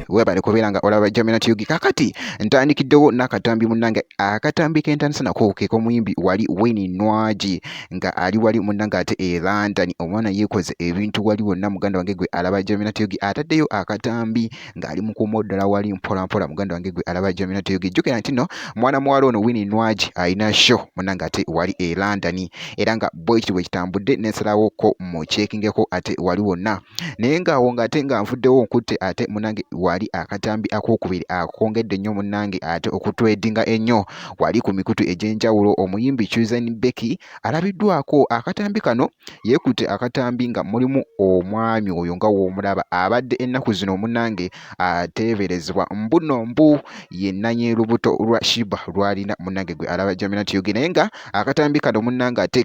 webale kubeera nga olaba Jamina Tyugi. Kakati ntandikiddewo n'akatambi munnange, akatambi k'entandisa nako ke k'omuyimbi wali Winnie Nwagi nga ali wali munnange ate e London. Omwana yekoze ebintu wali wonna muganda wange gwe alaba Jamina Tyugi, ataddeyo akatambi ng'ali mu kumoddala wali mpola mpola muganda wange gwe alaba Jamina Tyugi. Jjukira nti nno mwana muwala ono Winnie Nwagi alina show munnange ate wali e London, era nga bwekiti bwe kitambudde n'ensalawokko mu kyekingeko ate wali wonna, naye ng'awo ng'ate nga nvuddewo nkutte ate munnange wali akatambi akokubiri akongedde ennyo munnange ate okutwedinga ennyo wali ku mikutu egy'enjawulo. Omuyimbi Chosen Becky alabiddwako. Akatambi kano yeekutte akatambi nga mulimu omwami oyo nga w'omulaba abadde ennaku zino munnange ateberezebwa mbuno mbu ye lubuto lwa Sheebah lwalina munnange gwe alaba Jamina Tyugi, naye nga akatambi kano munnange ate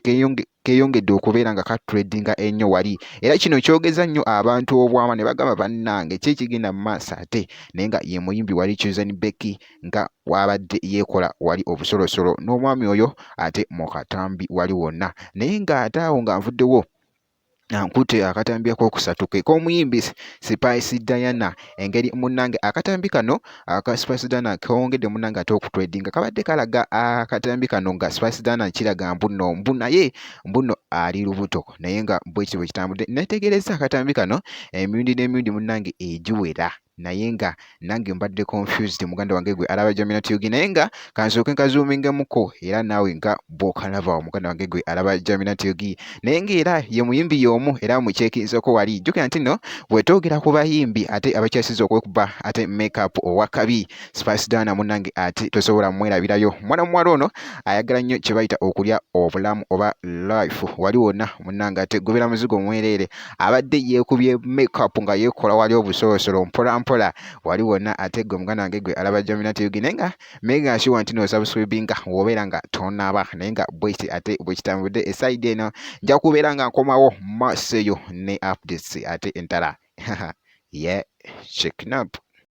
keeyongedde okubeera nga katredinga ennyo wali, era kino kyogeza nnyo abantu obwama ne bagamba bannange ki kigenda mu maaso ate, naye nga ye muyimbi wali Chosen Becky nga wabadde yeekola wali obusolosolo n'omwami oyo ate mu katambi wali wonna, naye ng'ate awo nga nvuddewo nkutte akatambi akookusatu ke k'omuyimbi Spice Diana. Engeri munnange akatambi kano aka Spice Diana kongedde munnange ate okutwedinga, kabadde kalaga akatambi kano nga Spice Diana kiraga mbuno mbu, naye mbuno ali lubuto, naye nga bwekiti bwe kitambudde neetegereza akatambi kano emirundi n'emirundi munnange egiwera, naye nga nange mbadde confused muganda wange gwe alaba Jamina Tyugi, naye nga kansooke nkazuumingemuko era naawe nga bw'okalaba muganda wange gwe alaba Jamina Tyugi, naye ng'era ye muyimbi y'omu era mukyekinzeko wali. Jjukira nti nno bwetwogera ku bayimbi ate abakyasiza okwekuba ate makeup owakabi Spice Diana munnange ate tosobola mwerabirayo. Mwana muwala ono ayagala nnyo kye bayita okulya obulamu oba life wali wonna munnange ate gobera muzigo mwereere, abadde yeekubye makeup nga yeekola wali obusolosolo mpola mpola wali wonna ate gwe muganda wange gwe alaba Jamina Tyugi, naye nga mega sure nti n'osubscribinga w'obeera nga tonaba, naye nga bwekiti ate bwe kitambudde eside eno nja kubeera nga nkomawo maaso eyo ne updates ate entala. Yeah, checking up.